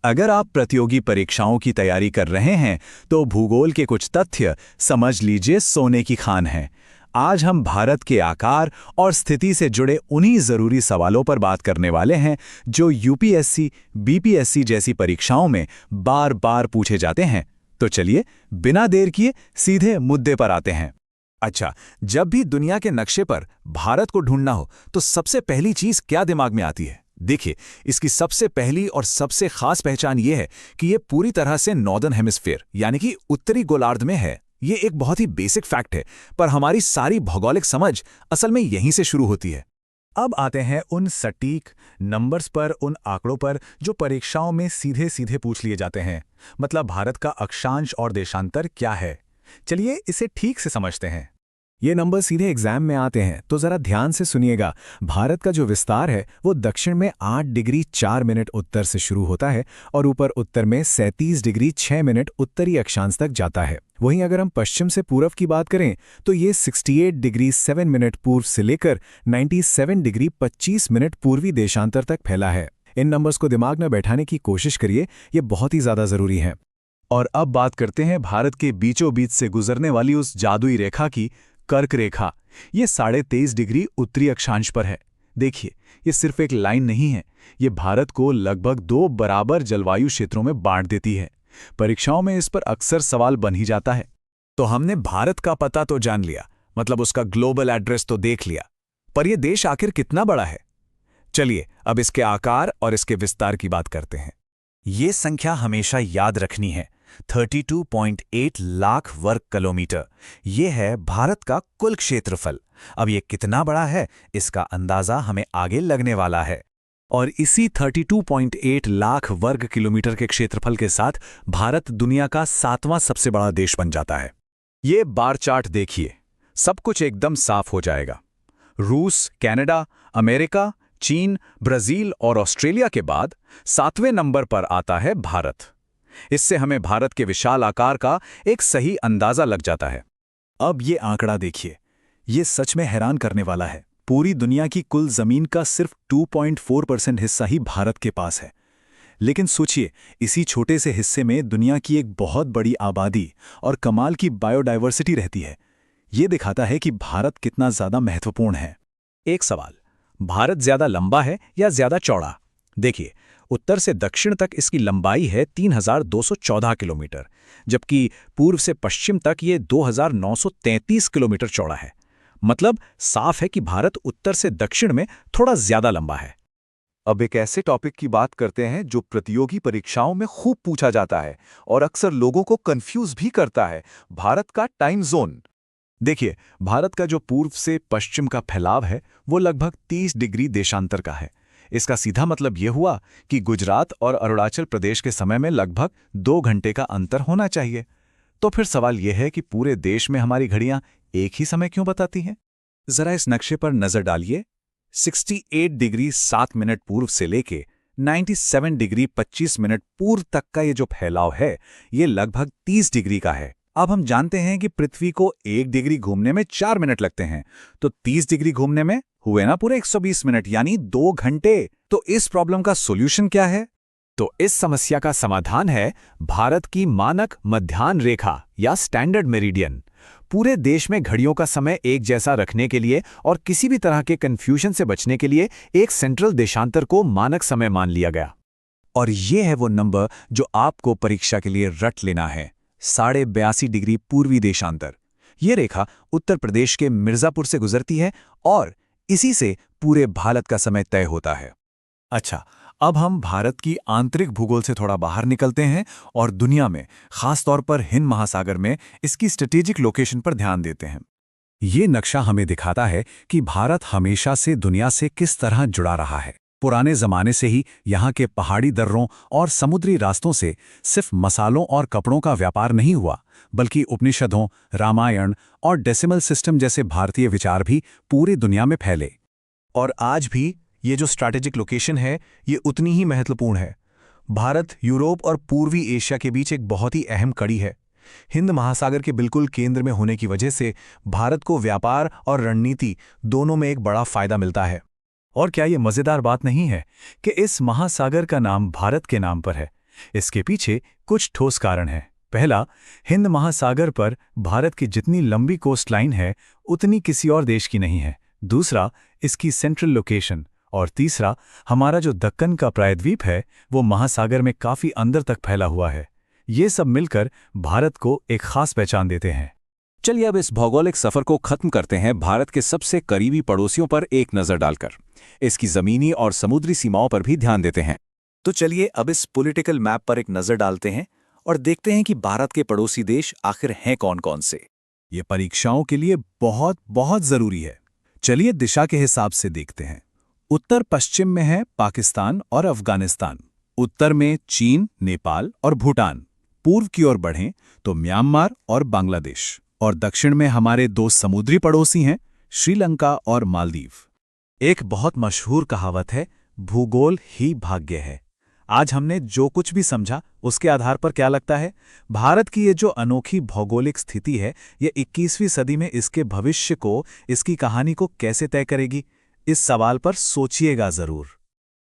अगर आप प्रतियोगी परीक्षाओं की तैयारी कर रहे हैं तो भूगोल के कुछ तथ्य समझ लीजिए सोने की खान हैं। आज हम भारत के आकार और स्थिति से जुड़े उन्हीं ज़रूरी सवालों पर बात करने वाले हैं जो यूपीएससी, बीपीएससी जैसी परीक्षाओं में बार बार पूछे जाते हैं। तो चलिए बिना देर किए सीधे मुद्दे पर आते हैं। अच्छा, जब भी दुनिया के नक्शे पर भारत को ढूंढना हो तो सबसे पहली चीज़ क्या दिमाग में आती है? देखिए, इसकी सबसे पहली और सबसे खास पहचान ये है कि ये पूरी तरह से नॉर्दर्न हेमिस्फीयर यानी कि उत्तरी गोलार्ध में है। ये एक बहुत ही बेसिक फैक्ट है, पर हमारी सारी भौगोलिक समझ असल में यहीं से शुरू होती है। अब आते हैं उन सटीक नंबर्स पर, उन आंकड़ों पर जो परीक्षाओं में सीधे सीधे पूछ लिए जाते हैं। मतलब भारत का अक्षांश और देशांतर क्या है? चलिए इसे ठीक से समझते हैं। ये नंबर सीधे एग्जाम में आते हैं तो जरा ध्यान से सुनिएगा। भारत का जो विस्तार है वो दक्षिण में 8 डिग्री 4 मिनट उत्तर से शुरू होता है और ऊपर उत्तर में 37 डिग्री 6 मिनट उत्तरी अक्षांश तक जाता है। वहीं अगर हम पश्चिम से पूर्व की बात करें तो ये 68 डिग्री 7 मिनट पूर्व से लेकर 97 डिग्री 25 मिनट पूर्वी देशांतर तक फैला है। इन नंबर्स को दिमाग में बैठाने की कोशिश करिए, ये बहुत ही ज़्यादा ज़रूरी है। और अब बात करते हैं भारत के बीचों बीच से गुजरने वाली उस जादुई रेखा की, कर्क रेखा। ये 23.5 डिग्री उत्तरी अक्षांश पर है। देखिए, ये सिर्फ एक लाइन नहीं है, ये भारत को लगभग 2 बराबर जलवायु क्षेत्रों में बांट देती है। परीक्षाओं में इस पर अक्सर सवाल बन ही जाता है। तो हमने भारत का पता तो जान लिया, मतलब उसका ग्लोबल एड्रेस तो देख लिया, पर यह देश आखिर कितना बड़ा है? चलिए अब इसके आकार और इसके विस्तार की बात करते हैं। ये संख्या हमेशा याद रखनी है, 32.8 लाख वर्ग किलोमीटर। ये है भारत का कुल क्षेत्रफल। अब ये कितना बड़ा है, इसका अंदाजा हमें आगे लगने वाला है। और इसी 32.8 लाख वर्ग किलोमीटर के क्षेत्रफल के साथ भारत दुनिया का 7वां सबसे बड़ा देश बन जाता है। ये बार चार्ट देखिए, सब कुछ एकदम साफ हो जाएगा। रूस, कनाडा, अमेरिका, चीन, ब्राजील और ऑस्ट्रेलिया के बाद 7वें नंबर पर आता है भारत। इससे हमें भारत के विशाल आकार का एक सही अंदाजा लग जाता है। अब ये आंकड़ा देखिए, ये सच में हैरान करने वाला है। पूरी दुनिया की कुल जमीन का सिर्फ 2.4% हिस्सा ही भारत के पास है। लेकिन सोचिए, इसी छोटे से हिस्से में दुनिया की एक बहुत बड़ी आबादी और कमाल की बायोडायवर्सिटी रहती है। ये दिखाता है कि भारत कितना ज्यादा महत्वपूर्ण है। एक सवाल, भारत ज्यादा लंबा है या ज्यादा चौड़ा? देखिए, उत्तर से दक्षिण तक इसकी लंबाई है 3214 किलोमीटर, जबकि पूर्व से पश्चिम तक ये 2933 किलोमीटर चौड़ा है। मतलब साफ है कि भारत उत्तर से दक्षिण में थोड़ा ज्यादा लंबा है। अब एक ऐसे टॉपिक की बात करते हैं जो प्रतियोगी परीक्षाओं में खूब पूछा जाता है और अक्सर लोगों को कंफ्यूज भी करता है, भारत का टाइम जोन। देखिए, भारत का जो पूर्व से पश्चिम का फैलाव है वो लगभग 30 डिग्री देशांतर का है। इसका सीधा मतलब यह हुआ कि गुजरात और अरुणाचल प्रदेश के समय में लगभग 2 घंटे का अंतर होना चाहिए। तो फिर सवाल यह है कि पूरे देश में हमारी घड़ियां एक ही समय क्यों बताती हैं? जरा इस नक्शे पर नजर डालिए। 68 डिग्री 7 मिनट पूर्व से लेके 97 डिग्री 25 मिनट पूर्व तक का ये जो फैलाव है, ये लगभग 30 डिग्री का है। अब हम जानते हैं कि पृथ्वी को 1 डिग्री घूमने में 4 मिनट लगते हैं, तो 30 डिग्री घूमने में हुए ना पूरे 120 मिनट, यानी 2 घंटे। तो इस प्रॉब्लम का सॉल्यूशन क्या है? तो इस समस्या का समाधान है भारत की मानक मध्याह्न रेखा या स्टैंडर्ड मेरिडियन। पूरे देश में घड़ियों का समय एक जैसा रखने के लिए और किसी भी तरह के कंफ्यूजन से बचने के लिए एक सेंट्रल देशांतर को मानक समय मान लिया गया। और ये है वो नंबर जो आपको परीक्षा के लिए रट लेना है, 82.5 डिग्री पूर्वी देशांतर। ये रेखा उत्तर प्रदेश के मिर्जापुर से गुजरती है और इसी से पूरे भारत का समय तय होता है। अच्छा, अब हम भारत की आंतरिक भूगोल से थोड़ा बाहर निकलते हैं और दुनिया में, खासतौर पर हिंद महासागर में इसकी स्ट्रेटेजिक लोकेशन पर ध्यान देते हैं। ये नक्शा हमें दिखाता है कि भारत हमेशा से दुनिया से किस तरह जुड़ा रहा है। पुराने जमाने से ही यहाँ के पहाड़ी दर्रों और समुद्री रास्तों से सिर्फ मसालों और कपड़ों का व्यापार नहीं हुआ, बल्कि उपनिषदों, रामायण और डेसिमल सिस्टम जैसे भारतीय विचार भी पूरी दुनिया में फैले। और आज भी ये जो स्ट्रैटेजिक लोकेशन है, ये उतनी ही महत्वपूर्ण है। भारत यूरोप और पूर्वी एशिया के बीच एक बहुत ही अहम कड़ी है। हिंद महासागर के बिल्कुल केंद्र में होने की वजह से भारत को व्यापार और रणनीति दोनों में एक बड़ा फायदा मिलता है। और क्या ये मजेदार बात नहीं है कि इस महासागर का नाम भारत के नाम पर है? इसके पीछे कुछ ठोस कारण हैं। पहला, हिंद महासागर पर भारत की जितनी लंबी कोस्ट लाइन है उतनी किसी और देश की नहीं है। दूसरा, इसकी सेंट्रल लोकेशन। और तीसरा, हमारा जो दक्कन का प्रायद्वीप है वो महासागर में काफी अंदर तक फैला हुआ है। ये सब मिलकर भारत को एक खास पहचान देते हैं। चलिए अब इस भौगोलिक सफर को खत्म करते हैं भारत के सबसे करीबी पड़ोसियों पर एक नजर डालकर। इसकी जमीनी और समुद्री सीमाओं पर भी ध्यान देते हैं। तो चलिए अब इस पॉलिटिकल मैप पर एक नजर डालते हैं और देखते हैं कि भारत के पड़ोसी देश आखिर हैं कौन-कौन से। ये परीक्षाओं के लिए बहुत बहुत जरूरी है। चलिए दिशा के हिसाब से देखते हैं। उत्तर पश्चिम में है पाकिस्तान और अफगानिस्तान। उत्तर में चीन, नेपाल और भूटान। पूर्व की ओर बढ़ें तो म्यांमार और बांग्लादेश। और दक्षिण में हमारे दो समुद्री पड़ोसी हैं, श्रीलंका और मालदीव। एक बहुत मशहूर कहावत है, भूगोल ही भाग्य है। आज हमने जो कुछ भी समझा उसके आधार पर क्या लगता है, भारत की ये जो अनोखी भौगोलिक स्थिति है ये 21वीं सदी में इसके भविष्य को, इसकी कहानी को कैसे तय करेगी? इस सवाल पर सोचिएगा जरूर।